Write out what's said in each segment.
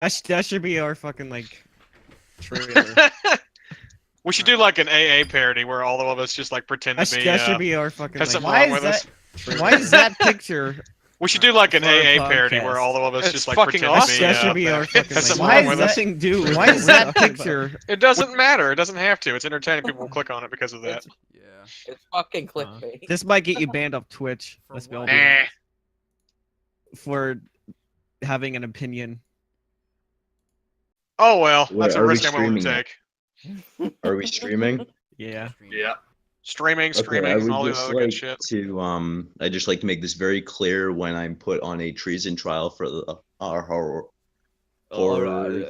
That should be our fucking like trailer. We should do like an AA parody where all of us just like pretend to be That should be our fucking have like. something Why wrong is with us. that? Why is that picture? We should do like an For our AA parody where podcast. all of us It's just like fucking pretend awesome. to be. That should be our fucking have like. something Why wrong is with that us. thing do? Why Why is is that that picture? It doesn't matter. It doesn't have to. It's entertaining. People will click on it because of that. Yeah. It's fucking clickbait. This might get you banned off Twitch. For Let's be all what? Nah. for having an opinion. Oh well, Wait, that's a are we risk I'm willing to streaming take. Are we streaming? Yeah. Yeah. Streaming, Okay, I and all would the just other like good shit. to I just like to make this very clear when I'm put on a treason trial for the horror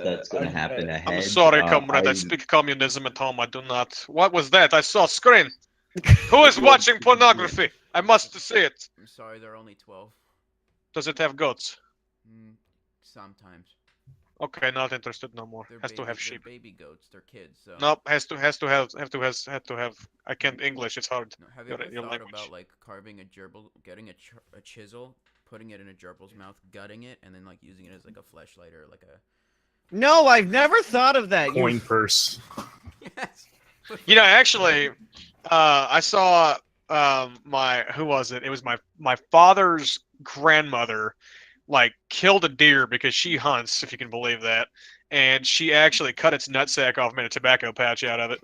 that's gonna happen ahead. I'm sorry, Uh, comrade. I I- speak communism at home. I do not. What was that? I saw a screen. Who is watching pornography? I must see it. I'm sorry, they're only 12. Does it have goats? Sometimes. Okay, not interested no more. They're Has to baby- have they're sheep. baby goats. They're kids. So. Nope, has to have. I can't English. It's hard. No, have you Got ever it, your thought language. about like carving a gerbil, getting a chisel, putting it in a gerbil's mouth, gutting it, and then like using it as like a fleshlight or like a. No, I've never thought of that. You Coin purse. Yes. You know, actually, I saw who was it? It was my father's grandmother, like killed a deer because she hunts, if you can believe that, and she actually cut its nutsack off and made a tobacco pouch out of it.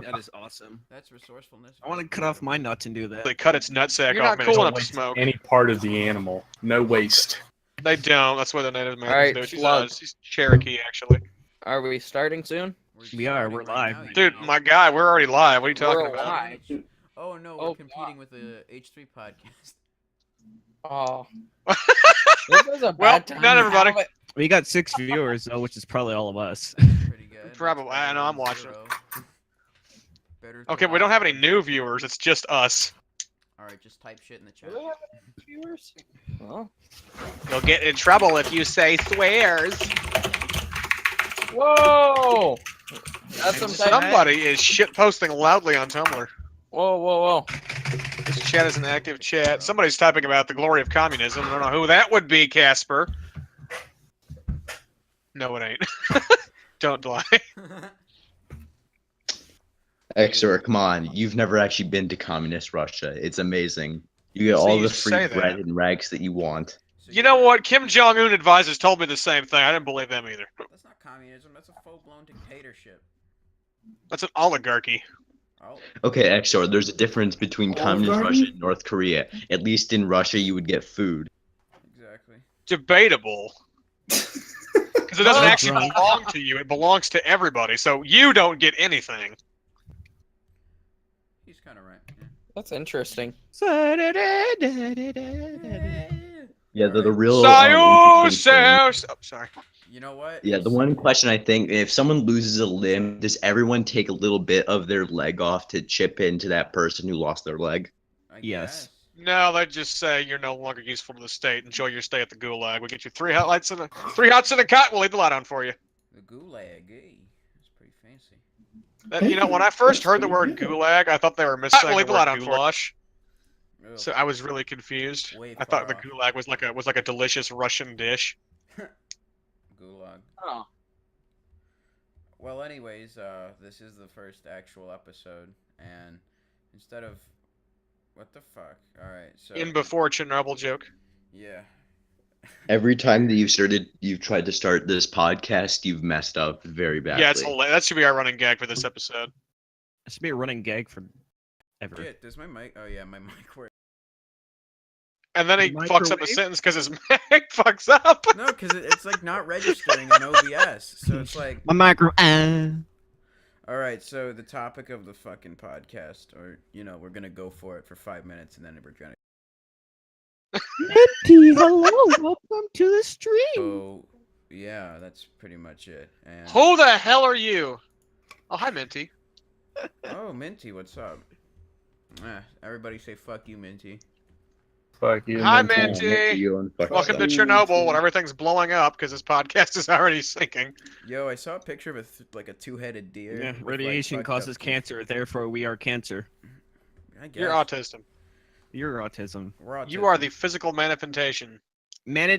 That is awesome. That's resourcefulness. I want to cut off my nuts and do that. They cut its nutsack You're off not and made cool it enough to to smoke. Any part of the animal. No waste. They don't. That's what the Native Americans Alright, do. She's, Slug. she's Cherokee, actually. Are we starting soon? We are, we're starting live. now, Dude, you know. my guy, we're already live. What are you talking We're about? alive. Oh no, Oh, we're competing with the H3 podcast. Oh. This is a bad Well, time. not to everybody. have it. We got 6 viewers, though, which is probably all of us. Pretty good. Probably. I know, I'm watching. Zero. Better Okay, to we don't have lie. any new viewers. It's just us. Alright, just type shit in the chat. Do we have any viewers? Well, You'll get in trouble if you say swears. whoa! That's some type. Somebody is shit posting loudly on Tumblr. Whoa, whoa, whoa! This chat is an active chat. Somebody's typing about the glory of communism. I don't know who that would be, Casper. No, it ain't. Don't lie. Exor, come on. You've never actually been to communist Russia. It's amazing. You get See, all you the free say bread that. and rags that you want. So You know what? Kim Jong Un advisors told me the same thing. I didn't believe them either. That's not communism. That's a full-blown dictatorship. That's an oligarchy. Oh, Okay, Exor, there's a difference between communist Russia and North Korea. At least in Russia, you would get food. exactly. Debatable. Because it doesn't Oh, actually drunk. belong to you. It belongs to everybody. So you don't get anything. He's kind of right. That's interesting. Yeah, the Alright. real. interesting thing- Oh, sorry. You know what? Yeah, the one question I think, if someone loses a limb, does everyone take a little bit of their leg off to chip into that person who lost their leg? I Yes. guess. No, they just say you're no longer useful to the state. Enjoy your stay at the gulag. We'll get you three hots in a cot. We'll leave the light on for you. The gulag, eh? That's pretty fancy. You know, when I first heard the word gulag, I thought they were missing We'll leave the the light word on for you. goulash. Ugh. So I was really confused. Way I thought the far off. gulag was like a delicious Russian dish. Gulag. Oh. Well, anyways, this is the first actual episode, and instead of what the fuck? All right, so In before Chernobyl joke. yeah, Every time that you've tried to start this podcast, you've messed up very badly. Yeah, that should be our running gag for this episode. It should be a running gag for ever. shit. Does my mic? Oh yeah, my mic works. And then he fucks up the Microwave? sentence because his mic fucks up. No, because it's like not registering in OBS, so it's like. My micro. All right, so the topic of the fucking podcast, or we're gonna go for it for 5 minutes, and then we're gonna. Minty, hello, welcome to the stream. So yeah, that's pretty much it. And Who the hell are you? Oh, hi, Minty. oh, Minty, what's up? Everybody say fuck you, Minty. Fuck you. Hi, Minty. Minty. You and fuck Welcome to yourself. Chernobyl, when everything's blowing up because this podcast is already sinking. Yo, I saw a picture of like a two-headed deer. Yeah, with, like, radiation fucked causes up teeth. cancer, therefore we are cancer. I guess. You're autism. You're autism. We're You are autistic. the physical manifestation. Man,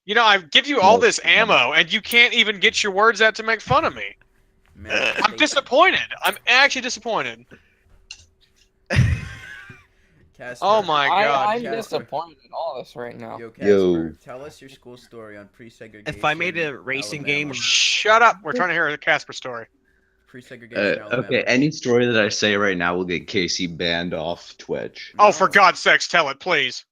You know, I give you all this ammo, and you can't even get your words out to make fun of me. I'm Manifestation. disappointed. I'm actually disappointed. Casper, Oh my god. I'm Casper. disappointed in all this right now. Yo, Casper, Yo. tell us your school story on pre-segregation. If I made a racing Alabama. game, Shut up. We're trying to hear the Casper story. Pre-segregation. Alabama. Okay, any story that I say right now will get Casey banned off Twitch. Oh, for No. God's sakes, tell it, please.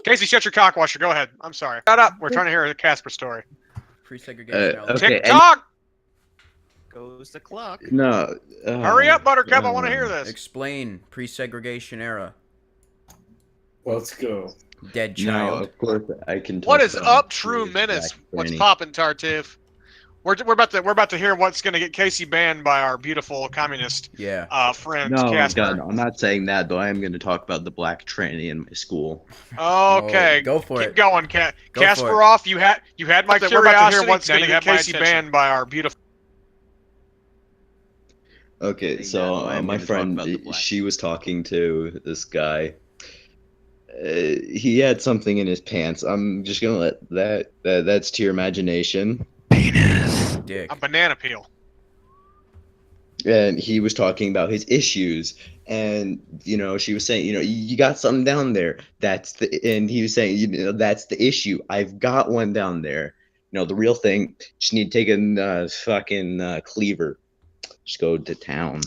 Casey, shut your cockwasher. Go ahead. I'm sorry. Shut up. We're trying to hear the Casper story. Pre-segregation. Alabama. okay. TikTok! goes the clock. No. Hurry up, Buttercup. I want to hear this. Explain pre-segregation era. Let's go. Dead No, child. of course I can. What talk is about up, the True Black Menace? What's Granny. poppin', Tartiff? We're about to hear what's gonna get Casey banned by our beautiful communist Yeah. friend No, Casper. God, I'm not saying that, but I am going to talk about the black tranny in my school. Okay, Oh, go for keep it. going, Go for Kasparov. You had my We're curiosity. about to hear what's now gonna you get have my Casey attention. banned by our beautiful. Okay, Saying so that, but I am my gonna talk friend, about the black- she was talking to this guy. He had something in his pants. I'm just gonna let that's to your imagination. Dick. A banana peel. And he was talking about his issues, and she was saying, you got something down there. And he was saying, that's the issue. I've got one down there. The real thing. Just need to take a fucking cleaver. Just go to town.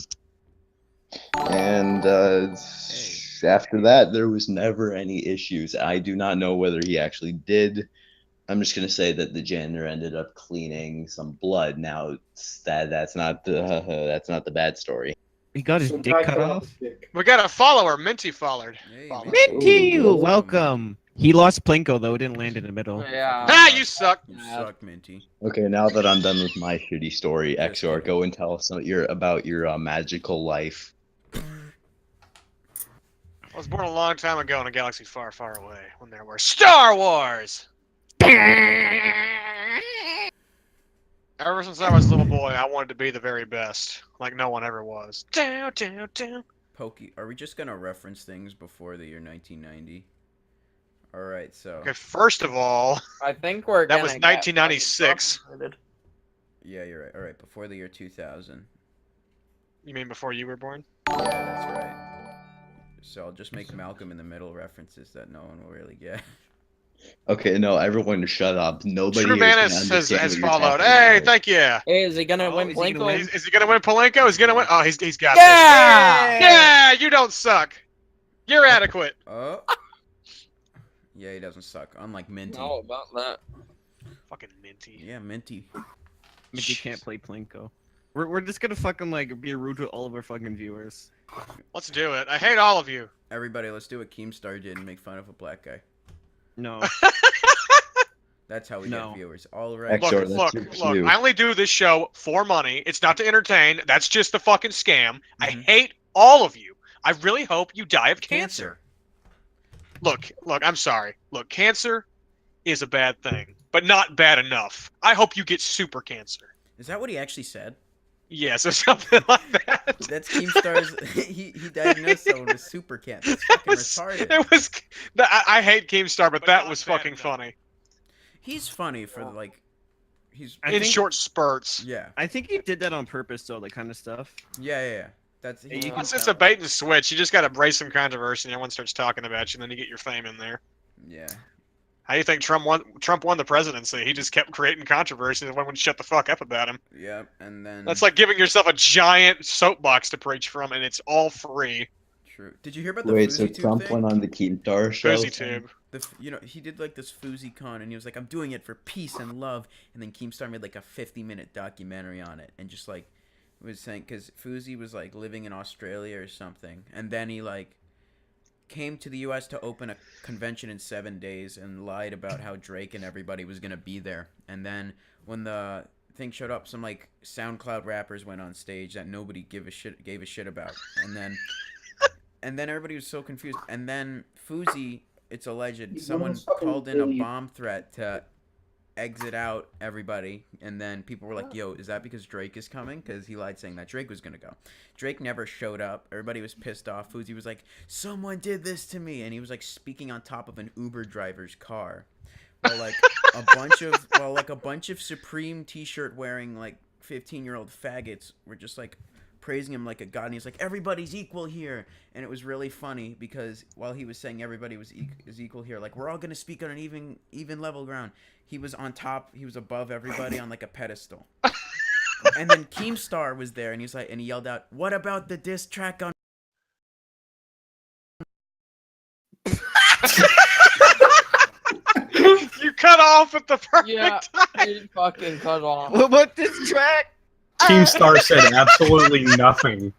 And after that, there was never any issues. I do not know whether he actually did. I'm just gonna say that the janitor ended up cleaning some blood. Now that's not the bad story. He got his dick cut off. We got a follower, Minty followed. Hey, Follow. man. Minty, Ooh, welcome. He lost Plinko though. It didn't land in the middle. Yeah. Ah, you suck. You suck, Minty. Okay, now that I'm done with my shitty story, Just XR, kidding. go and tell us about your magical life. I was born a long time ago in a galaxy far, far away when there were Star Wars. Ever since I was a little boy, I wanted to be the very best, like no one ever was. Down, down, down. Pokey, are we just gonna reference things before the year 1990? Alright, so. Okay, first of all, I think we're That gonna was get 1996. fucking copyrighted. Yeah, you're right. Alright, before the year 2000. you mean before you were born? Yeah, that's right. So I'll just make Malcolm in the Middle references that no one will really get. Okay, no, everyone shut up. Nobody True here is gonna Manus has understand what you're followed. talking Hey, about. thank you. Hey, is he gonna win is he gonna Blinko? win? Is he gonna win Palenko? Is he gonna win? Oh, he's got Yeah! this. Yeah, you don't suck. You're adequate. Oh. Yeah, he doesn't suck. Unlike Minty. No, about that. Fucking Minty. Yeah, Minty. Minty can't play Plinko. We're just gonna fucking be rude to all of our fucking viewers. Let's do it. I hate all of you. Everybody, let's do what Keemstar did and make fun of a black guy. No. That's how we No. get viewers. All right. Look, Sure, Look, that's look, your look. cue. I only do this show for money. It's not to entertain. That's just a fucking scam. I Mhm. hate all of you. I really hope you die of cancer. Look, I'm sorry. Look, cancer is a bad thing, but not bad enough. I hope you get super cancer. Is that what he actually said? Yes, or something like that. That's Keemstar's. he diagnosed someone with super cancer. That's fucking retarded. It was. I hate Keemstar, but that was fucking funny. He's funny for like. He's. I In think- short spurts. Yeah. I think he did that on purpose though, that kind of stuff. Yeah. That's. Hey, you Once it's a bait and switch, you just gotta brace some controversy, and everyone starts talking about you, and then you get your fame in there. Yeah. How do you think Trump won the presidency? He just kept creating controversy, and everyone would shut the fuck up about him. Yeah. And then. That's like giving yourself a giant soapbox to preach from, and it's all free. True. Did you hear about the Wait, so FouseyTube Trump thing? went on the Keemstar show? FouseyTube. He did like this FouseyCon, and he was like, "I'm doing it for peace and love." And then Keemstar made like a 50-minute documentary on it, and just like was saying, because Fousey was like living in Australia or something, and then he like came to the U.S. to open a convention in 7 days, and lied about how Drake and everybody was gonna be there. And then when the thing showed up, some like SoundCloud rappers went on stage that nobody gave a shit about, and then everybody was so confused. And then Fousey, it's alleged, someone called in a bomb threat to exit out everybody, and then people were like, yo, is that because Drake is coming? Because he lied saying that Drake was gonna go. Drake never showed up. Everybody was pissed off. Fuzi was like, someone did this to me, and he was like speaking on top of an Uber driver's car. Well, like a bunch of Supreme t-shirt wearing like 15-year-old faggots were just like praising him like a god, and he's like, everybody's equal here. And it was really funny because while he was saying everybody is equal here, like, we're all gonna speak on an even level ground, he was on top, he was above everybody on like a pedestal. And then Keemstar was there, and he's like, and he yelled out, what about the diss track on You cut off at the perfect Yeah, time. you fucking cut off. What this track? Keemstar said absolutely nothing.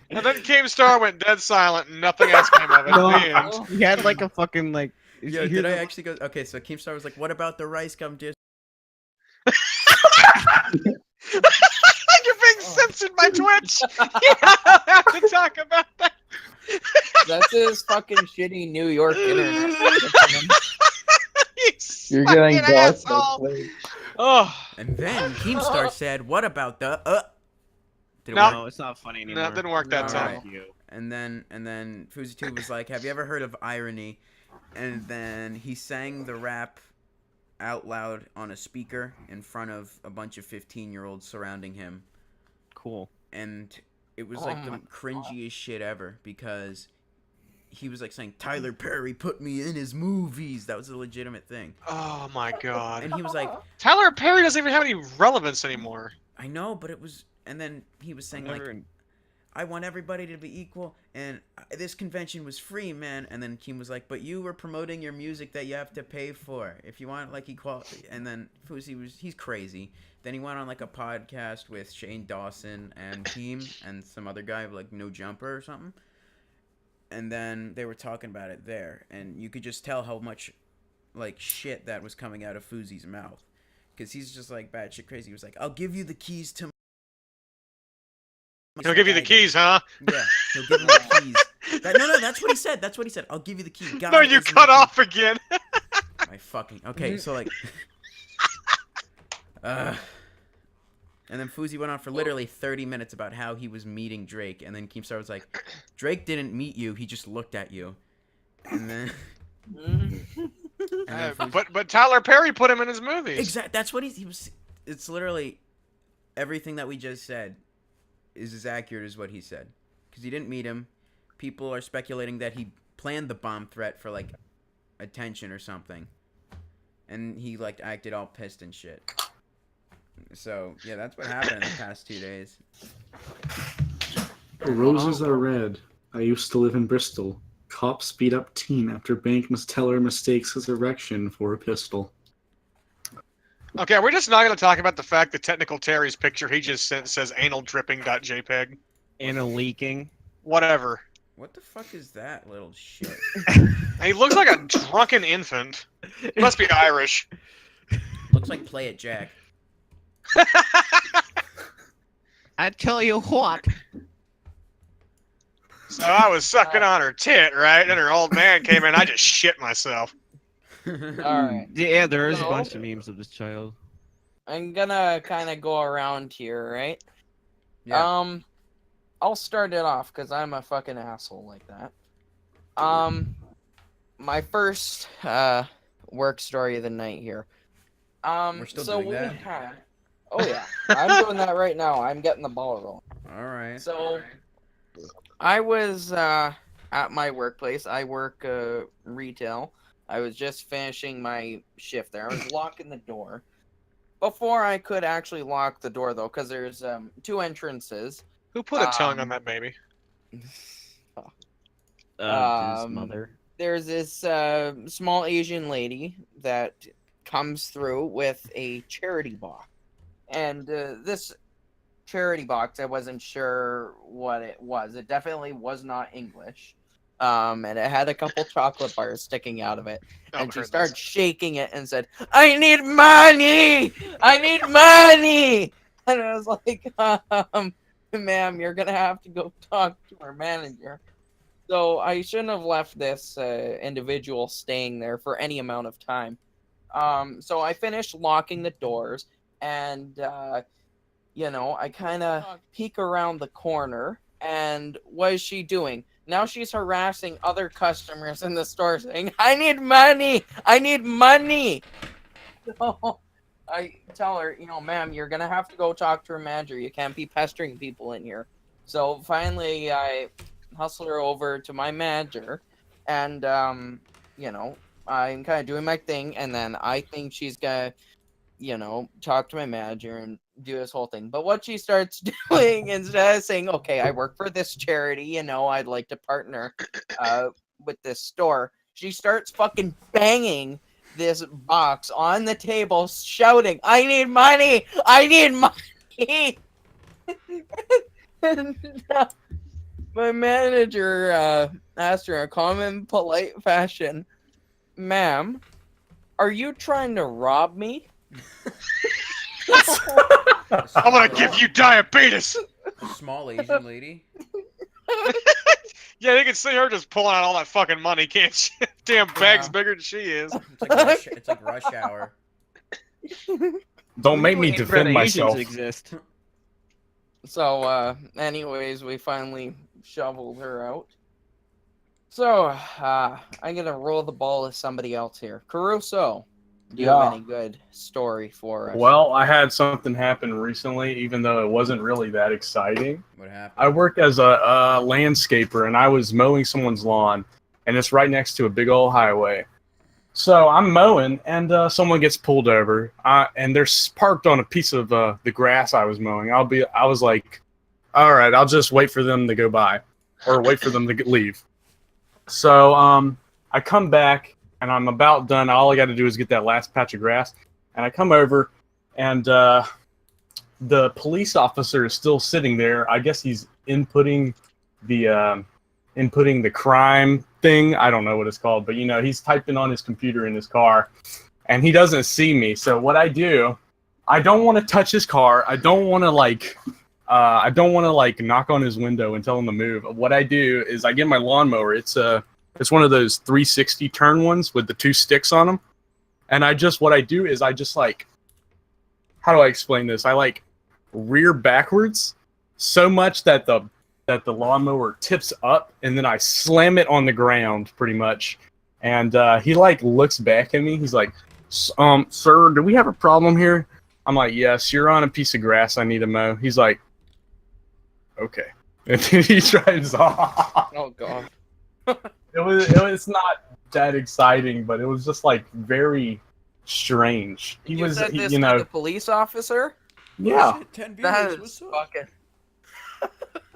And then Keemstar went dead silent and nothing else came of it. No. The end. He had like a fucking like. Yo, you hear did I the- actually go? Okay, so Keemstar was like, what about the rice gum diss? You're being censored by Twitch. You don't have to talk about that. That's his fucking shitty New York internet. You're getting fucking asshole. gospel. Oh, And then Keemstar said, what about the Did it No. work? No, it's not funny anymore. no, it didn't work that No. time. Fuck you. And then Fuzi2 was like, have you ever heard of irony? And then he sang the rap out loud on a speaker in front of a bunch of 15-year-olds surrounding him. Cool. And it was Oh like the my cringiest shit ever because he was like saying, Tyler Perry put me in his movies. That was a legitimate thing. Oh my god. And he was like, Tyler Perry doesn't even have any relevance anymore. I know, but it was... And then he was saying, like, Never- I want everybody to be equal, and this convention was free, man. And then Keem was like, but you were promoting your music that you have to pay for. If you want, like, equality. And then he's crazy. Then he went on, like, a podcast with Shane Dawson and Keem and some other guy, like, No Jumper or something. And then they were talking about it there. And you could just tell how much, like, shit that was coming out of Fuzi's mouth. Because he's just, like, batshit crazy. He was like, I'll give you the keys to... He'll give you the keys, huh? Yeah, he'll give him the keys. No, that's what he said. That's what he said. I'll give you the key. God No, you is in cut the key. off again. My fucking... Okay, so, like... and then Fuzi went on for literally 30 minutes about how he was meeting Drake, and then Keemstar was like, Drake didn't meet you, he just looked at you. And then... and then Fuzi- But Tyler Perry put him in his movies. Exact. That's what he was... It's literally... Everything that we just said is as accurate as what he said. Because he didn't meet him. People are speculating that he planned the bomb threat for, like, attention or something. And he, like, acted all pissed and shit. So, yeah, that's what happened in the past 2 days. Roses are red. I used to live in Bristol. Cops beat up teen after bank teller mistakes his erection for a pistol. Okay, we're just not going to talk about the fact that Technical Terry's picture he just sent says anal dripping.jpg. Anal leaking. Whatever. What the fuck is that little shit? And he looks like a drunken infant. He must be Irish. Looks like Play It Jack. I tell you what. So I was sucking on her tit, right? And her old man came in. I just shit myself. Alright. Yeah, there is a So- bunch of memes of this child. I'm gonna kind of go around here, right? Yeah. I'll start it off because I'm a fucking asshole like that. My first work story of the night here. We're still so doing we that? had. Oh yeah, I'm doing that right now. I'm getting the ball rolling. Alright. So I was at my workplace. I work retail. I was just finishing my shift there. I was locking the door. Before I could actually lock the door, though, because there's 2 entrances. Who put a tongue on that baby? His Um, mother. There's this small Asian lady that comes through with a charity box. And this charity box, I wasn't sure what it was. It definitely was not English. And it had a couple chocolate bars sticking out of it. Oh, And she goodness. started shaking it and said, I need money! I need money! And I was like, ma'am, you're going to have to go talk to our manager. So I shouldn't have left this individual staying there for any amount of time. So I finished locking the doors, and I kind of peek around the corner, and what is she doing? Now she's harassing other customers in the store, saying, "I need money! I need money!" So I tell her, ma'am, you're gonna have to go talk to her manager. You can't be pestering people in here. So finally, I hustle her over to my manager, and I'm kind of doing my thing, and then I think she's gonna, talk to my manager and do this whole thing. But what she starts doing, instead of saying, "Okay, I work for this charity, I'd like to partner with this store," she starts fucking banging this box on the table, shouting, "I need money! I need money!" And, my manager asked her in a common, polite fashion, "Ma'am, are you trying to rob me?" I'm gonna give you diabetes. A small Asian lady. Yeah, you can see her just pulling out all that fucking money, can't you? Damn bag's bigger than she is. It's like rush hour. Don't make me Asians defend myself. exist. So, anyways, we finally shoveled her out. So, I'm gonna roll the ball to somebody else here. Caruso, do you have any good story for us? Well, I had something happen recently, even though it wasn't really that exciting. What happened? I work as a landscaper, and I was mowing someone's lawn, and it's right next to a big old highway. So I'm mowing, and someone gets pulled over, and they're parked on a piece of the grass I was mowing. I was like, all right, I'll just wait for them to go by, or wait for them to leave. So I come back, and I'm about done. All I got to do is get that last patch of grass, and I come over, and the police officer is still sitting there. I guess he's inputting the crime thing. I don't know what it's called, but he's typing on his computer in his car, and he doesn't see me. So what I do, I don't want to touch his car. I don't want to knock on his window and tell him to move. What I do is I get my lawnmower. It's one of those 360 turn ones with the two sticks on them, and what I do is I just how do I explain this? I rear backwards so much that the lawnmower tips up, and then I slam it on the ground pretty much. And he looks back at me. He's like, "Sir, do we have a problem here?" I'm like, "Yes, you're on a piece of grass I need to mow." He's like, "Okay." And then he drives off. Oh god. It was not that exciting, but it was just very strange. He You was, said this you to know, the police officer? yeah, 10 That viewers, is what's up? fucking...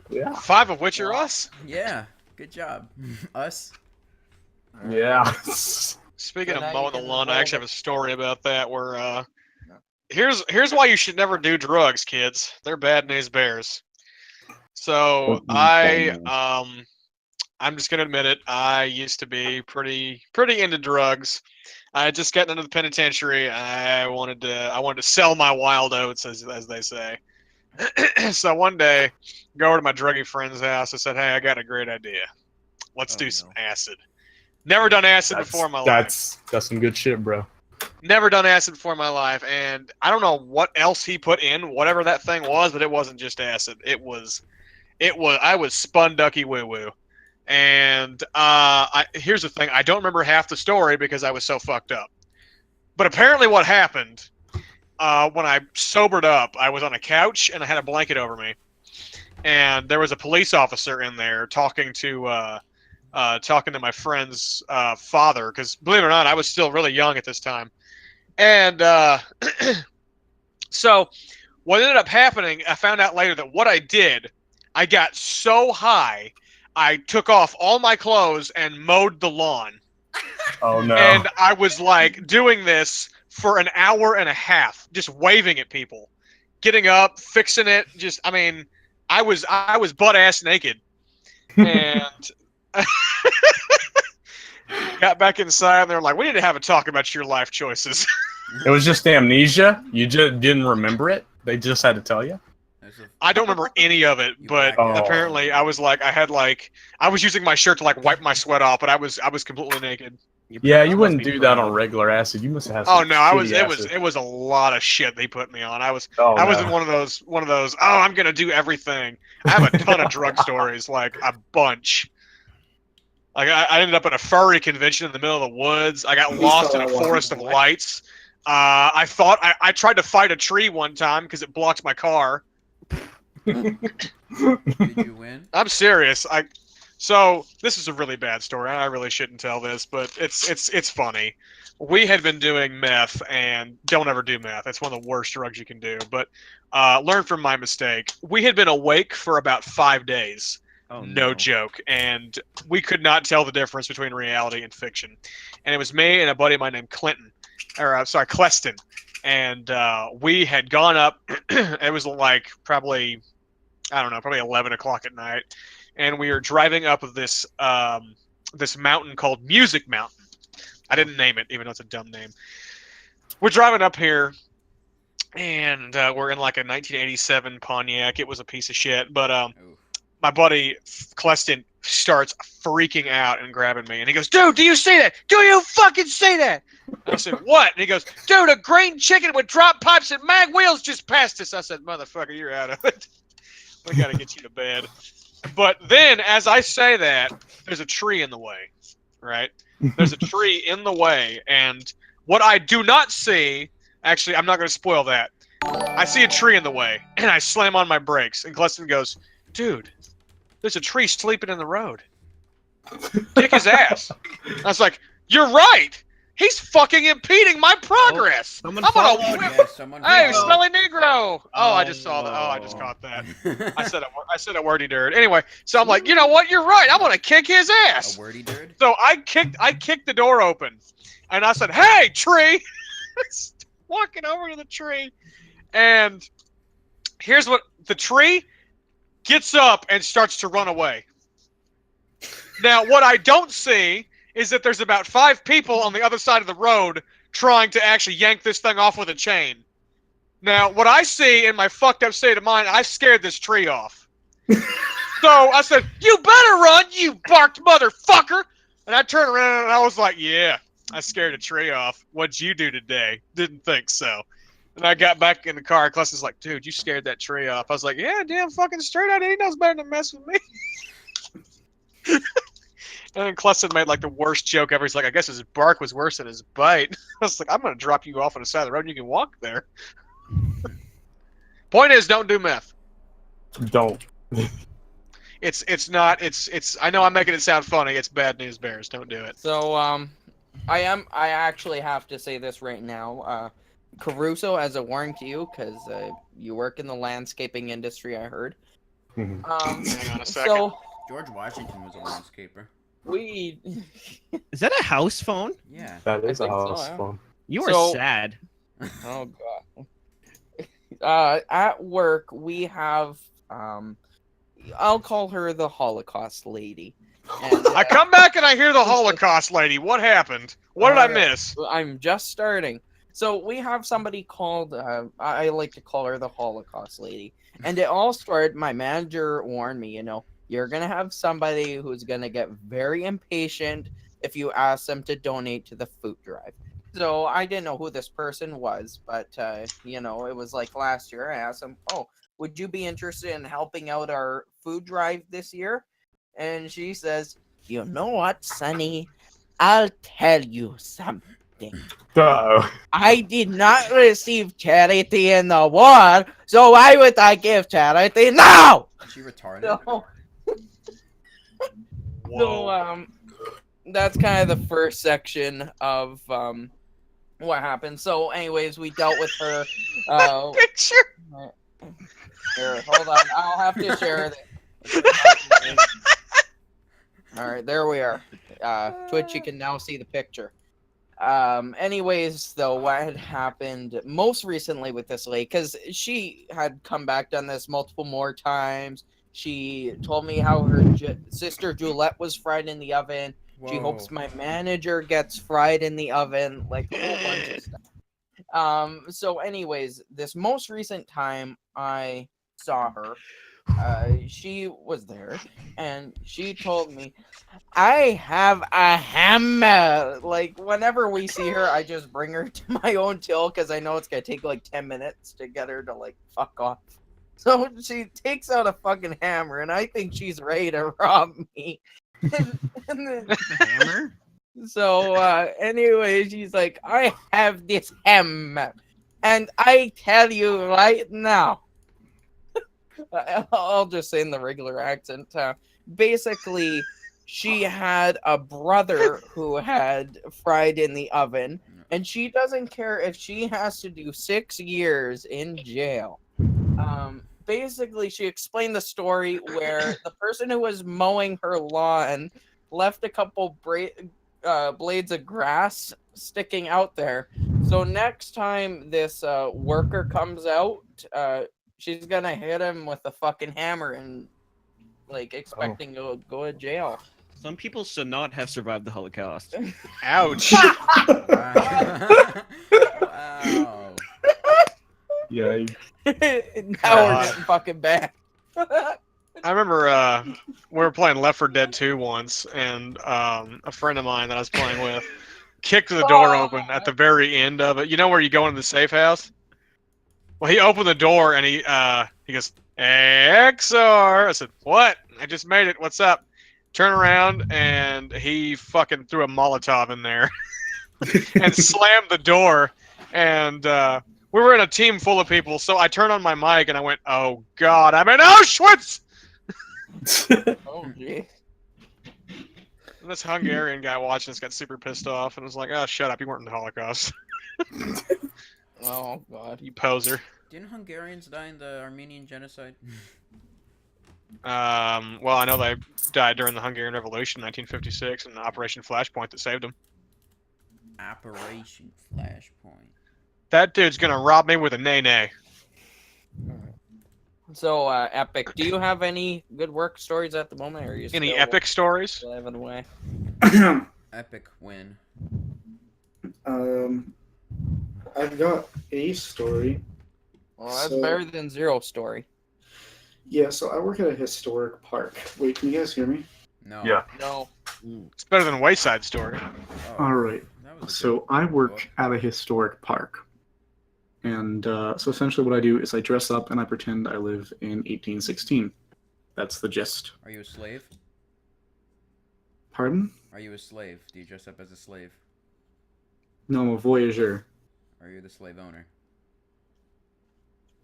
yeah, 5 of which are us. Yeah, good job. Us? yeah. Speaking So of now mowing you the can lawn, roll I actually the- have a story about that where here's why you should never do drugs, kids. They're bad news bears. So I'm just gonna admit it. I used to be pretty into drugs. I had just gotten into the penitentiary. I wanted to sell my wild oats, as they say. So one day, go over to my druggy friend's house. I said, "Hey, I got a great idea. Let's do some acid." Never done acid before in my life. That's some good shit, bro. Never done acid before in my life, and I don't know what else he put in, whatever that thing was, but it wasn't just acid. It was. I was spun ducky woo woo, and here's the thing: I don't remember half the story because I was so fucked up. But apparently, what happened when I sobered up, I was on a couch and I had a blanket over me, and there was a police officer in there talking to my friend's father, because believe it or not, I was still really young at this time. And so what ended up happening, I found out later that what I did, I got so high, I took off all my clothes and mowed the lawn. Oh no. And I was doing this for an hour and a half, just waving at people, getting up, fixing it. I was butt ass naked, and got back inside, and they're like, "We need to have a talk about your life choices." It was just amnesia. You just didn't remember it. They just had to tell you. I don't remember any of it, but apparently I was I was using my shirt to wipe my sweat off, but I was completely naked. Yeah, you wouldn't do that on regular acid. You must have. Oh some no, shitty it was a lot of shit they put me on. I Oh, wasn't no. one of those oh, I'm gonna do everything. I have a ton of drug stories, like a bunch. Like I ended up at a furry convention in the middle of the woods. I got lost in a forest of lights. I tried to fight a tree one time because it blocked my car. Did you win? I'm serious. So this is a really bad story. I really shouldn't tell this, but it's funny. We had been doing meth, and don't ever do meth. It's one of the worst drugs you can do. But learn from my mistake. We had been awake for about 5 days. Oh, No joke. And we could not tell the difference between reality and fiction. And it was me and a buddy of mine named Cleston. And we had gone up. It was like probably 11 o'clock at night. And we were driving up this this mountain called Music Mountain. I didn't name it, even though it's a dumb name. We're driving up here, and we're in like a 1987 Pontiac. It was a piece of shit, but my buddy Cleston starts freaking out and grabbing me, and he goes, "Dude, do you see that? Do you fucking see that?" And I said, "What?" And he goes, "Dude, a green chicken with drop pipes and mag wheels just passed us." I said, "Motherfucker, you're out of it. We gotta get you to bed." But then, as I say that, there's a tree in the way, right? There's a tree in the way, and what I do not see, actually, I'm not going to spoil that. I see a tree in the way, and I slam on my brakes, and Cleston goes, "Dude, there's a tree sleeping in the road. Kick his ass." I was like, "You're right. He's fucking impeding my progress. Someone I'm gonna followed. whip. Yeah, someone. Hey, Oh. smelly Negro." Oh, I just saw that. Oh, I just caught that. I said a wordy nerd. Anyway, so I'm like, you know what? You're right. I'm gonna kick his A ass. wordy nerd. So I kicked the door open, and I said, "Hey, tree!" Walking over to the tree, and here's what the tree gets up and starts to run away. Now, what I don't see is that there's about 5 people on the other side of the road trying to actually yank this thing off with a chain. Now, what I see in my fucked up state of mind, I scared this tree off. So I said, "You better run, you barked motherfucker!" And I turned around and I was like, "Yeah, I scared a tree off. What'd you do today?" Didn't think so. And I got back in the car. Cleston's like, "Dude, you scared that tree off." I was like, "Yeah, damn fucking straight out. He knows better than to mess with me." And then Cleston made like the worst joke ever. He's like, "I guess his bark was worse than his bite." I was like, "I'm gonna drop you off on the side of the road and you can walk there." Point is, don't do meth. Don't. It's not. I know I'm making it sound funny. It's bad news bears. Don't do it. So, I actually have to say this right now. Caruso, as a warning to you, because you work in the landscaping industry, I heard. Mhm. Hang on a second. So George Washington was a landscaper. we, Is that a house phone? Yeah. That is I a think so, house yeah. phone. You are So- sad. oh god. At work we have I'll call her the Holocaust lady. And, I come back and I hear the Holocaust lady. What happened? What did I miss? I'm just starting. So we have somebody called, I like to call her the Holocaust lady. And it all started, my manager warned me, you're going to have somebody who's going to get very impatient if you ask them to donate to the food drive. So I didn't know who this person was, but, it was like last year. I asked him, "Oh, would you be interested in helping out our food drive this year?" And she says, "You know what, Sonny? I'll tell you something. Uh-oh. I did not receive charity in the war, so why would I give charity now?" Is she retarded? So, Whoa. that's kind of the first section of what happened. So, anyways, we dealt with her. Picture. Here, hold on, I'll have to share this. All right, there we are. Twitch, you can now see the picture. Anyways, though, what had happened most recently with this lady, because she had come back, done this multiple more times. She told me how her sister Juliet was fried in the oven. She hopes my manager gets fried in the oven, like a whole bunch of stuff. So anyways, this most recent time I saw her, she was there, and she told me, "I have a hammer." Like whenever we see her, I just bring her to my own till because I know it's gonna take like 10 minutes to get her to like fuck off. So she takes out a fucking hammer, and I think she's ready to rob me. and then, Hammer? so anyway, she's like, "I have this hammer, and I tell you right now." I'll just say in the regular accent. Basically, she had a brother who had fried in the oven, and she doesn't care if she has to do 6 years in jail. Basically, she explained the story where the person who was mowing her lawn left a couple blades of grass sticking out there. So next time this worker comes out, she's gonna hit him with a fucking hammer and like expecting to go to jail. Some people should not have survived the Holocaust. Ouch. Wow. Yeah. Now we're God. getting fucking bad. I remember we were playing Left 4 Dead 2 once, and a friend of mine that I was playing with kicked the door open at the very end of it. You know where you go into the safe house? Well, he opened the door and he goes, "XR." I said, "What? I just made it. What's up?" Turn around, and he fucking threw a Molotov in there and slammed the door. And we were in a team full of people, so I turned on my mic and I went, "Oh God, I'm in Auschwitz!" Oh gee. And this Hungarian guy watching us got super pissed off and was like, "Oh, shut up! You weren't in the Holocaust, Oh God. you poser." Didn't Hungarians die in the Armenian genocide? Well, I know they died during the Hungarian Revolution in 1956 and Operation Flashpoint that saved them. Operation Flashpoint. That dude's gonna rob me with a nay-nay. So Epic, do you have any good work stories at the moment, or are you Any still epic stories? living away? Epic win. I've got a story. Well, that's So- better than zero story. Yeah, so I work at a historic park. Wait, can you guys hear me? No. Yeah. No. It's better than Wayside Story. Oh, All right. that was a So good I work book. at a historic park. And so essentially what I do is I dress up and I pretend I live in 1816. That's the gist. Are you a slave? Pardon? Are you a slave? Do you dress up as a slave? No, I'm a voyageur. Are you the slave owner?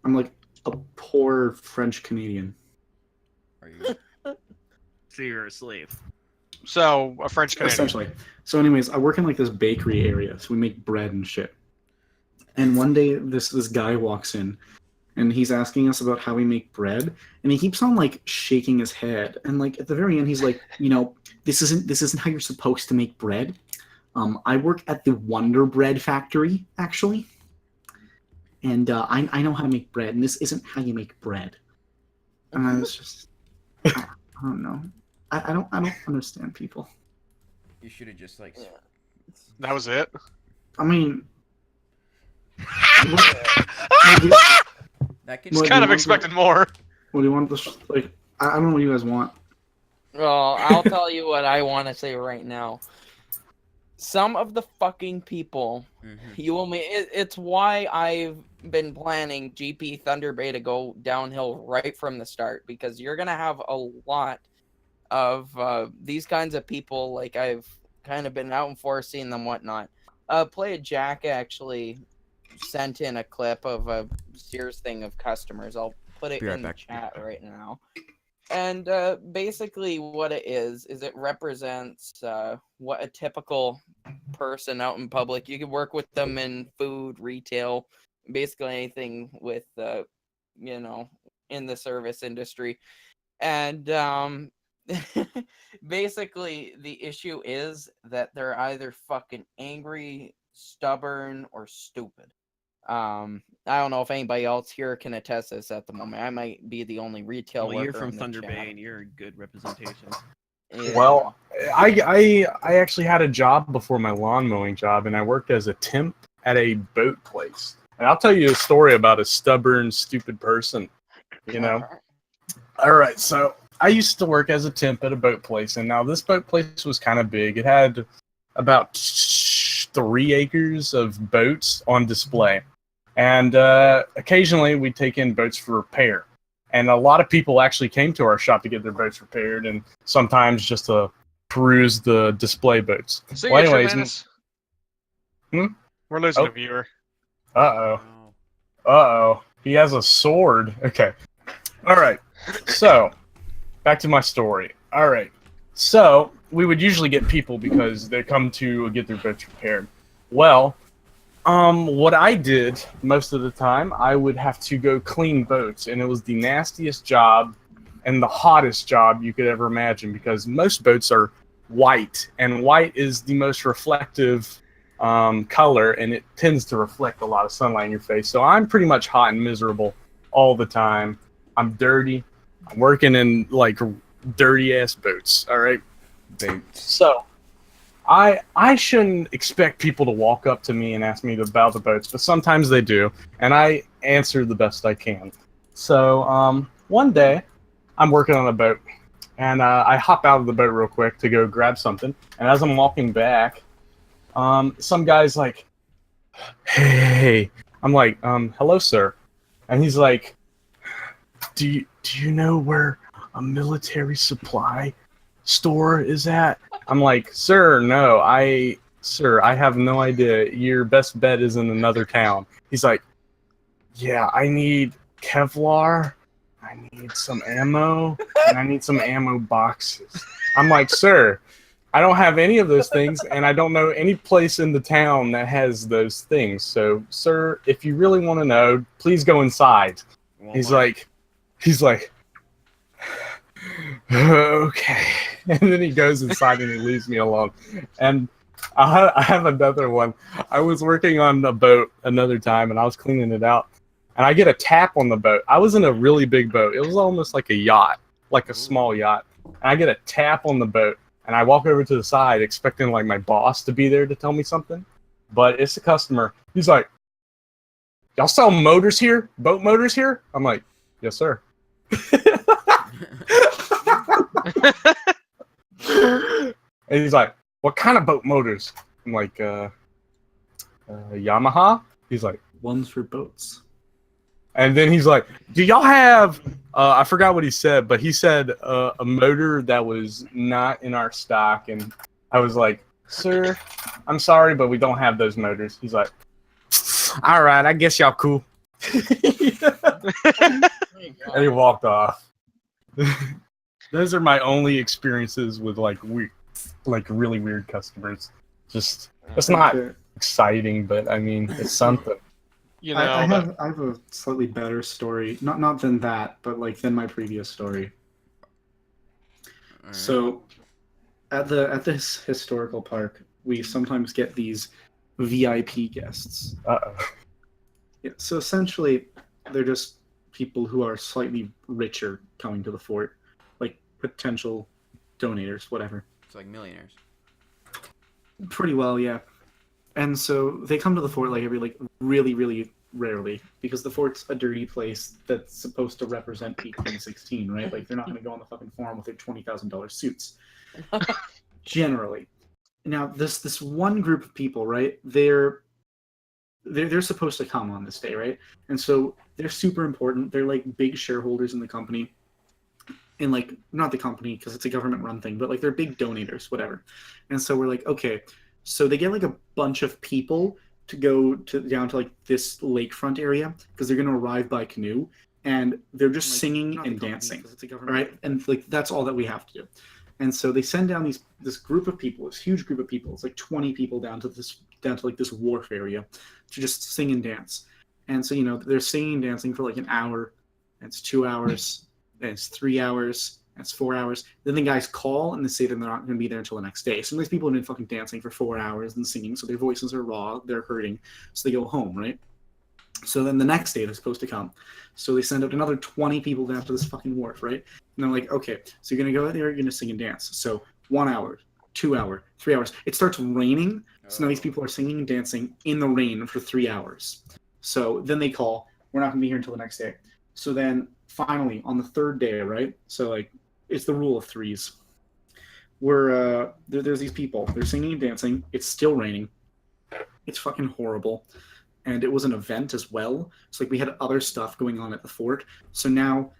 I'm like a poor French Canadian. Are you? So you're a slave. So, a French Canadian. Essentially. So anyways, I work in like this bakery area. So we make bread and shit. And one day this guy walks in and he's asking us about how we make bread, and he keeps on like shaking his head. And like at the very end he's like, you know, this isn't how you're supposed to make bread. I work at the Wonder Bread factory, actually. And I know how to make bread, and this isn't how you make bread. And I was just I don't know. I don't understand people. You should have just like. Yeah. That was it. I mean, That can. What do Kind you of want expected more. what do you want this like? I don't know what you guys want. Well, I'll tell you what I want to say right now. Some of the fucking people Mhm. you will meet. It's why I've been planning GP Thunder Bay to go downhill right from the start, because you're gonna have a lot of these kinds of people. Like I've kind of been out and forth seeing them, whatnot. Play Jack actually sent in a clip of a Sears thing of customers. I'll put it Be right in the back. chat right now. And basically what it is it represents what a typical person out in public. You can work with them in food, retail, basically anything with, you know, in the service industry. And basically the issue is that they're either fucking angry, stubborn, or stupid. I don't know if anybody else here can attest this at the moment. I might be the only retail Well, worker you're from in the Thunder chat. Bay, and you're a good representation. Yeah. Well, I actually had a job before my lawn mowing job, and I worked as a temp at a boat place. And I'll tell you a story about a stubborn, stupid person. You know, All right, so I used to work as a temp at a boat place, and now this boat place was kind of big. It had about 3 acres of boats on display, and occasionally we'd take in boats for repair. And a lot of people actually came to our shop to get their boats repaired, and sometimes just to peruse the display boats. Signature anyways, Menace. Hmm? We're losing Oh. a viewer. Uh-oh. Wow. Uh-oh. He has a sword. Okay. All right. So, back to my story. All right. So, we would usually get people because they come to get their boats repaired. Well, what I did most of the time, I would have to go clean boats, and it was the nastiest job and the hottest job you could ever imagine because most boats are white, and white is the most reflective color, and it tends to reflect a lot of sunlight in your face. So I'm pretty much hot and miserable all the time. I'm dirty. I'm working in like dirty ass boats. All right. Boats. So I shouldn't expect people to walk up to me and ask me about the boats, but sometimes they do, and I answer the best I can. So one day I'm working on a boat, and I hop out of the boat real quick to go grab something, and as I'm walking back, some guy's like, "Hey," I'm like, "Hello, sir," and he's like, "Do you know where a military supply store is at?" I'm like, "Sir, no, I have no idea. Your best bet is in another town." He's like, "Yeah, I need Kevlar, I need some ammo, and I need some ammo boxes." I'm like, "Sir, I don't have any of those things, and I don't know any place in the town that has those things. So, sir, if you really want to know, please go inside." He's like, "Okay." And then he goes inside and he leaves me alone. And I have another one. I was working on a boat another time, and I was cleaning it out. And I get a tap on the boat. I was in a really big boat. It was almost like a yacht, like a small yacht. And I get a tap on the boat. And I walk over to the side expecting like my boss to be there to tell me something. But it's a customer. He's like, "Y'all sell motors here? Boat motors here?" I'm like, "Yes, sir." And he's like, "What kind of boat motors?" I'm like, Yamaha? He's like, Ones for boats. and then he's like, "Do y'all have," I forgot what he said, but he said a motor that was not in our stock. And I was like, "Sir, I'm sorry, but we don't have those motors." He's like, "All right, I guess y'all cool." And he walked off. Those are my only experiences with like really weird customers. Just, it's not Okay. exciting, but I mean, it's something. You know, I but- have a slightly better story. Not than that, but like than my previous story. Alright. So at this historical park, we sometimes get these VIP guests. Uh-oh. Yeah, so essentially, they're just people who are slightly richer coming to the fort, like potential donators, whatever. It's like millionaires. Pretty well, yeah. And so they come to the fort like every really, really rarely because the fort's a dirty place that's supposed to represent 1816, right? Like they're not going to go on the fucking forum with their $20,000 suits. Generally. Now this one group of people, right? They're supposed to come on this day, right? And so they're super important. They're like big shareholders in the company. And like not the company because it's a government run thing, but like they're big donators, whatever. And so we're like, okay, so they get like a bunch of people to go down to like this lakefront area because they're going to arrive by canoe, and they're just Like, singing not the and company, dancing, 'cause it's a all government right? And like that's all that we have to do. And so they send down this group of people, this huge group of people. It's like 20 people down to like this wharf area to just sing and dance. And so they're singing and dancing for like an hour, and it's 2 hours, and it's 3 hours. That's 4 hours. Then the guys call and they say that they're not going to be there until the next day. Some of these people have been fucking dancing for 4 hours and singing, so their voices are raw, they're hurting, so they go home, right? So then the next day they're supposed to come. So they send out another 20 people down to this fucking wharf, right? And they're like, okay, so you're going to go out there, you're going to sing and dance. So 1 hour, 2 hour, 3 hours. It starts raining, so now these people are singing and dancing in the rain for 3 hours. So then they call, we're not going to be here until the next day. So then finally on the third day, right? So like it's the rule of threes. There's these people. They're singing and dancing. It's still raining. It's fucking horrible. And it was an event as well. So like we had other stuff going on at the fort. So now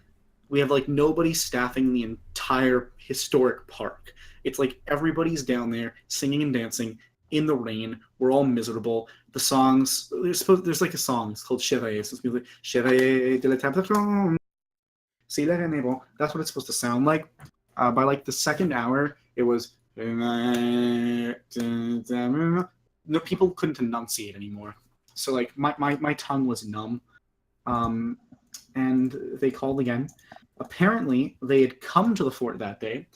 we have like nobody staffing the entire historic park. It's like everybody's down there singing and dancing in the rain. We're all miserable. The songs, there's like a song. It's called Chevalier. So it's like Chevalier de la Table. See la renebo. That's what it's supposed to sound like. By like the second hour, it was no, people couldn't enunciate anymore. So like my tongue was numb. And they called again. Apparently, they had come to the fort that day,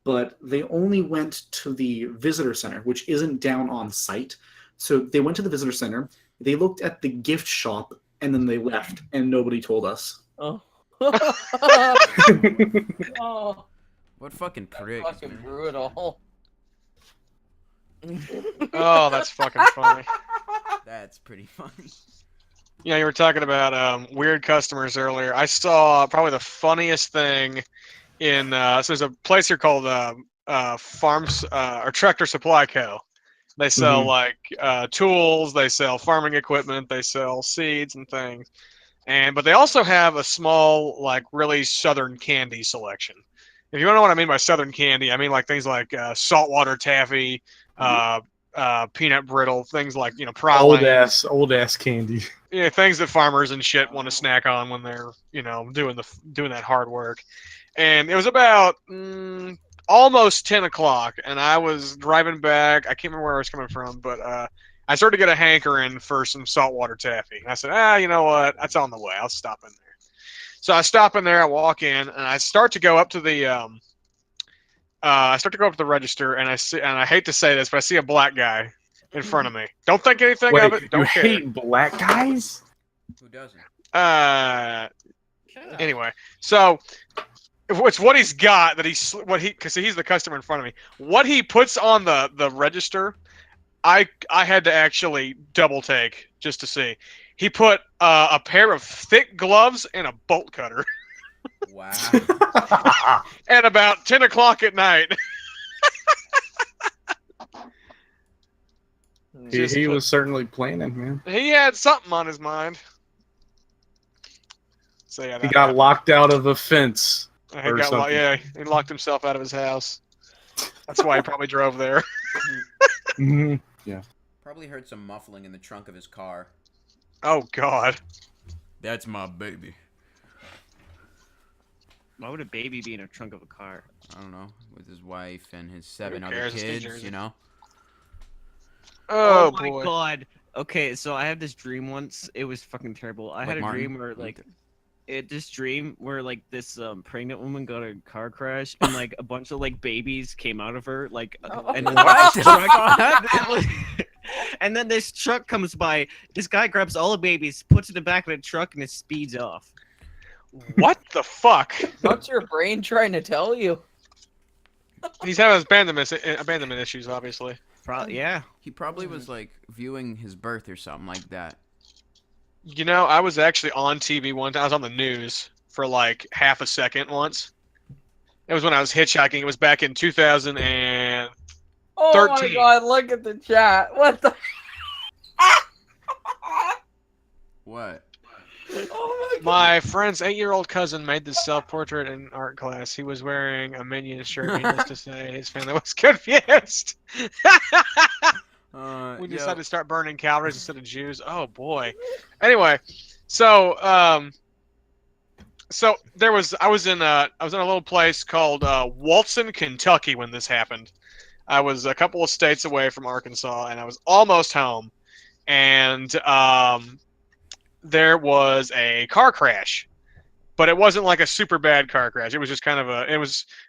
but they only went to the visitor center, which isn't down on site. So they went to the visitor center, they looked at the gift shop, and then they left, and nobody told us. Oh. Oh, What fucking prick, fucking man. brutal. Oh, that's fucking funny. That's pretty funny. Yeah, you were talking about weird customers earlier. I saw probably the funniest thing in so there's a place here called Farms or Tractor Supply Co. They sell like tools, they sell farming equipment, they sell seeds and things. But they also have a small, like really southern candy selection. If you don't know what I mean by southern candy, I mean like things like saltwater taffy, peanut brittle, things like praline. Old ass candy. Yeah, things that farmers and shit want to snack on when they're doing that hard work. And it was about almost 10 o'clock, and I was driving back. I can't remember where I was coming from, but I started to get a hankering for some saltwater taffy. And I said, you know what? That's on the way. I'll stop in there. So I stop in there. I walk in, and I start to go up to the register, and I hate to say this, but I see a black guy in front of me. Don't think anything of it. Don't you care. hate black guys? Who doesn't? Anyway, so it's what he's got that because he's the customer in front of me. What he puts on the register, I had to actually double take just to see. He put a pair of thick gloves and a bolt cutter. Wow. At about 10 o'clock at night. He was certainly planning, man. He had something on his mind. So yeah, He got locked out of a fence. or something. Yeah, he locked himself out of his house. That's why he probably drove there. Mhm. Yeah. Probably heard some muffling in the trunk of his car. Oh God. That's my baby. Why would a baby be in a trunk of a car? I don't know, with his wife and his 7 other cares? It's New kids, Jersey. you know? Oh, my boy. God. Okay, so I had this dream once. It was fucking terrible. I had a Martin dream where Luther. this dream where this pregnant woman got a car crash and like a bunch of like babies came out of her and then What this the truck, and then this truck comes by. This guy grabs all the babies, puts it in the back of the truck, and it speeds off. What the fuck? What's your brain trying to tell you? He's having abandonment issues, obviously. Yeah. He probably was like viewing his birth or something like that. You know, I was actually on TV one time. I was on the news for like half a second once. It was when I was hitchhiking. It was back in 2000 and Oh 13. my God! Look at the chat. What the? What? Oh my God. my friend's 8-year-old cousin made this self-portrait in art class. He was wearing a Minion shirt. Needless to say, his family was confused. We decided to start burning calories instead of Jews. Oh boy. Anyway, so I was in a little place called Walton, Kentucky when this happened. I was a couple of states away from Arkansas, and I was almost home, and there was a car crash. But it wasn't like a super bad car crash. It was just kind of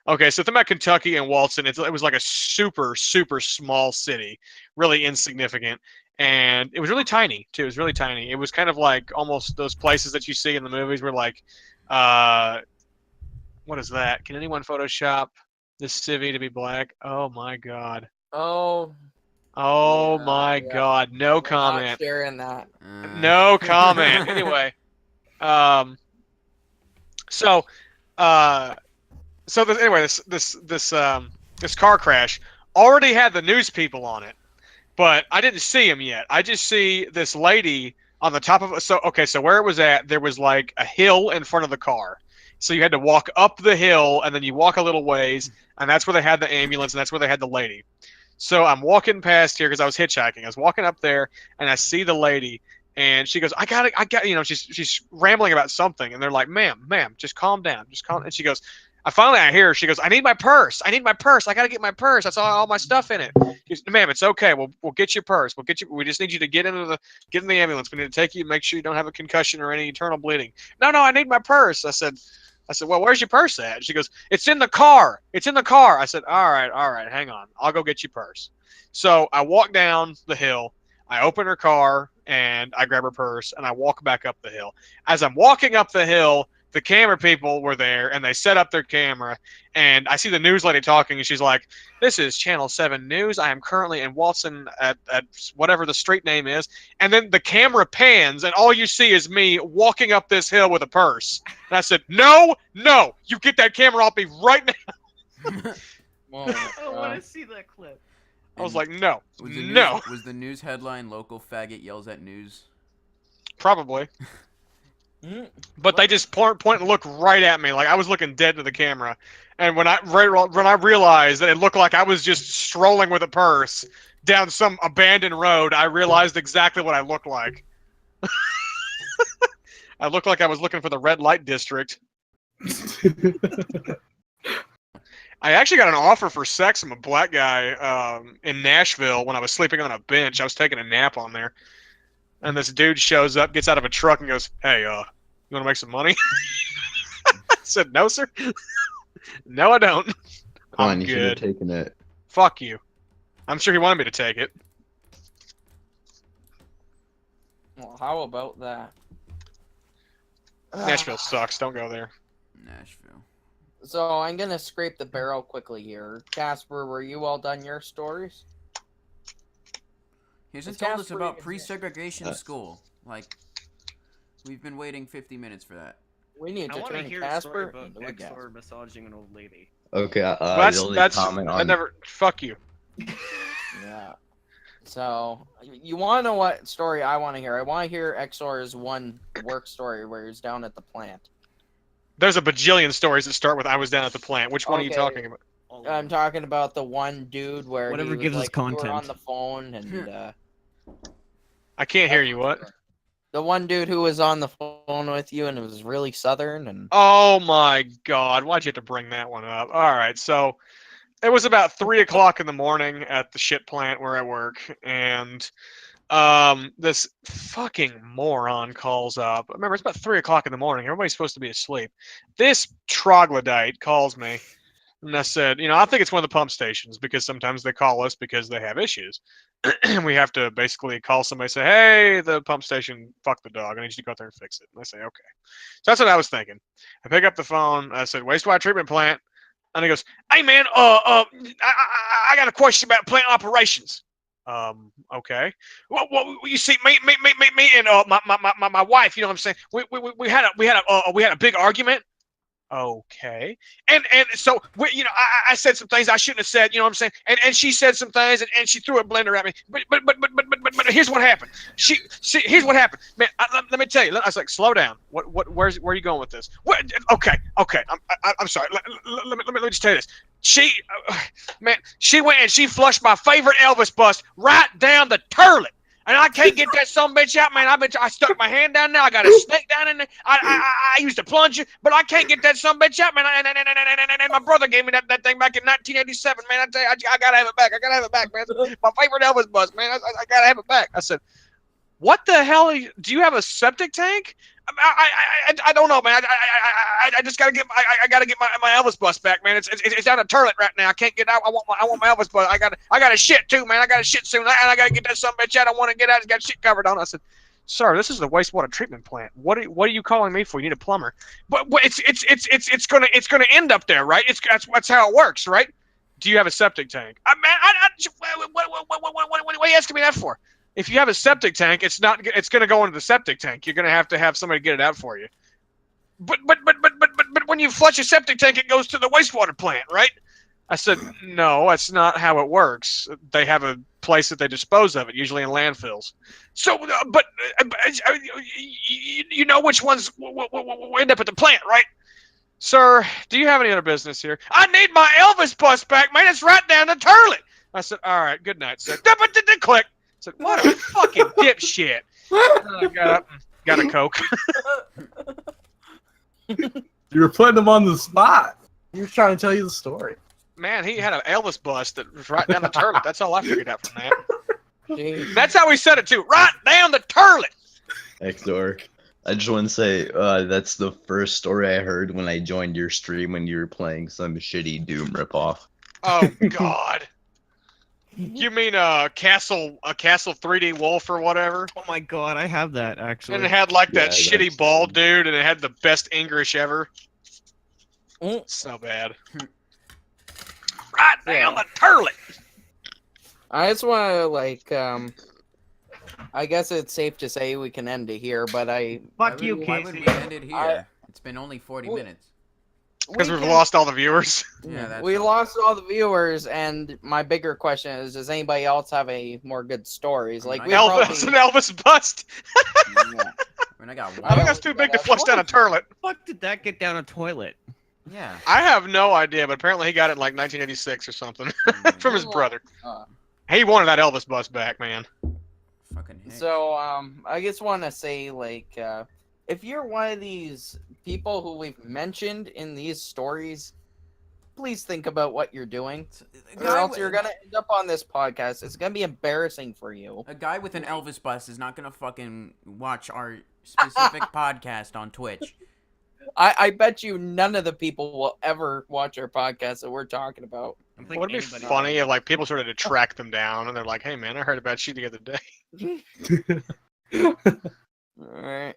okay. So think about Kentucky and Walton. It was like a super, super small city, really insignificant. And it was really tiny, too. It was really tiny. It was kind of like almost those places that you see in the movies where like, what is that? Can anyone Photoshop this civvy to be black? Oh my God. Oh. Oh Yeah, my yeah. God. No We're comment. Not sharing that. No comment. Anyway, So, uh, this car crash already had the news people on it, but I didn't see him yet. I just see this lady on the top of so where it was at, there was like a hill in front of the car. So you had to walk up the hill and then you walk a little ways, and that's where they had the ambulance and that's where they had the lady. So I'm walking past here because I was hitchhiking. I was walking up there and I see the lady and she goes, I got, she's rambling about something, and they're like, ma'am, just calm down, just calm. And she goes, I hear her. She goes, I need my purse. I gotta get my purse. That's all my stuff in it. She goes, ma'am, it's okay. We'll get your purse. We just need you to get in the ambulance. We need to take you, make sure you don't have a concussion or any internal bleeding. No, I need my purse. I said, well, where's your purse at? And she goes, it's in the car. It's in the car. I said, all right, hang on. I'll go get your purse. So I walk down the hill. I open her car and I grab her purse and I walk back up the hill. As I'm walking up the hill, the camera people were there and they set up their camera, and I see the news lady talking, and she's like, this is Channel 7 News. I am currently in Walton at whatever the street name is. And then the camera pans and all you see is me walking up this hill with a purse. And I said, no, you get that camera off me right now. I want to see that clip. I was like, no. Was the news headline "Local faggot yells at news"? Probably. But they just point and look right at me, like I was looking dead into the camera. And when I realized that it looked like I was just strolling with a purse down some abandoned road, I realized exactly what I looked like. I looked like I was looking for the red light district. I actually got an offer for sex from a black guy in Nashville when I was sleeping on a bench. I was taking a nap on there. And this dude shows up, gets out of a truck, and goes, hey, you want to make some money? I said, no, sir. No, I don't. Come on, I'm you should have good. taken it. Fuck you. I'm sure he wanted me to take it. Well, how about that? Nashville sucks. Don't go there. Nashville. So I'm gonna scrape the barrel quickly here. Casper, were you all done your stories? He hasn't It's told us Casper about even- pre-segregation school. Like, we've been waiting 50 minutes for that. We need I to want to turn hear a story Casper about into a guest. Exor massaging an old lady. Okay, That's the only comment I on never. Fuck you. Yeah. So you want to know what story I want to hear? I want to hear Exor's one work story where he's down at the plant. There's a bajillion stories that start with "I was down at the plant." Which one are you Okay. talking about? All I'm of them. talking about the one dude where Whatever he was gives us like, we were content. on the phone and I can't hear you. What? the one dude who was on the phone with you and it was really southern and Oh my God! Why'd you have to bring that one up? All right, so it was about 3 o'clock in the morning at the shit plant where I work, and this fucking moron calls up. Remember, it's about 3 o'clock in the morning. Everybody's supposed to be asleep. This troglodyte calls me, and I said, I think it's one of the pump stations because sometimes they call us because they have issues. And we have to basically call somebody and say, hey, the pump station fucked the dog. I need you to go out there and fix it. And I say, okay. So that's what I was thinking. I pick up the phone. I said, wastewater treatment plant. And he goes, hey, man, I got a question about plant operations. Okay. Well, you see, me, and my wife. You know what I'm saying? We had a big argument. Okay. And so I said some things I shouldn't have said. You know what I'm saying? And she said some things, and she threw a blender at me. But here's what happened. Here's what happened, man. Let me tell you. I was like, slow down. Where are you going with this? Okay. I'm sorry. Let me just tell you this. She went and she flushed my favorite Elvis bust right down the toilet. And I can't get that sumbitch out, man. I stuck my hand down there. I got a snake down in there. I used to plunge it, but I can't get that sumbitch out, man. And my brother gave me that thing back in 1987, man. I tell you, I gotta have it back. I gotta have it back, man. My favorite Elvis bust, man. I gotta have it back. I said, what the hell? Do you have a septic tank? I don't know, man. I just gotta get I gotta get my Elvis bust back, man. It's down the toilet right now. I can't get out. I want my Elvis bust. I got a shit too, man. I got a shit soon, and I gotta get that sumbitch out. I want to get out. It's got shit covered on. I said, sir, this is the wastewater treatment plant. What are you calling me for? You need a plumber. But it's gonna end up there, right? That's how it works, right? Do you have a septic tank? What are you asking me that for? If you have a septic tank, it's going to go into the septic tank. You're going to have somebody get it out for you. But but when you flush a septic tank, it goes to the wastewater plant, right? I said, no, that's not how it works. They have a place that they dispose of it, usually in landfills. So, you know which ones end up at the plant, right? Sir, do you have any other business here? I need my Elvis bus back, man. It's right down the toilet. I said, all right, good night, sir. Click. I said, what a fucking dipshit. I got up and got a Coke. You were putting him on the spot. He was trying to tell you the story. Man, he had an Elvis bus that was right down the toilet. That's all I figured out from that. Jeez. That's how he said it, too. Right down the toilet. Hector, I just want to say that's the first story I heard when I joined your stream when you were playing some shitty Doom ripoff. Oh, God. You mean a castle 3D wolf or whatever? Oh my god, I have that actually. And it had like that Yeah, shitty that's- bald dude, and it had the best English ever. Mm. So bad. Right down Yeah. the toilet. I just want to I guess it's safe to say we can end it here, but Fuck you, Why would Casey. we end it here? I- It's been only 40 Well, minutes. Because we've can- lost all the viewers. Yeah, that's we all. lost all the viewers, and my bigger question is: does anybody else have any more good stories? Like we Elvis, an Elvis bust. yeah. I mean, I got I think one. that's too big to flush down a toilet. Fuck did that get down a toilet? Yeah. I have no idea, but apparently he got it in like 1986 or something from his brother. Uh, He wanted that Elvis bust back, man. Fucking heck. So I just want to say, like, if you're one of these people who we've mentioned in these stories, please think about what you're doing, A or guy else with- you're gonna end up on this podcast. It's gonna be embarrassing for you. A guy with an Elvis bust is not gonna fucking watch our specific podcast on Twitch. I bet you none of the people will ever watch our podcast that we're talking about. I don't think Would it be anybody- funny if like people started to track them down and they're like, "Hey man, I heard about you the other day." All right.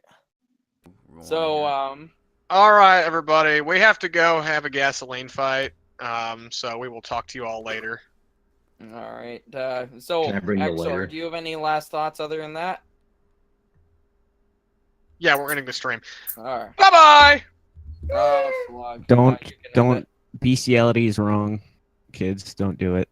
So All right, everybody, we have to go have a gasoline fight. So we will talk to you all later. all right. So Can I bring the Exor, letter? do you have any last thoughts other than that? Yeah, we're ending the stream. All right. Bye bye. Oh, slug. Don't- You can end don't- it. Bestiality is wrong. Kids, don't do it.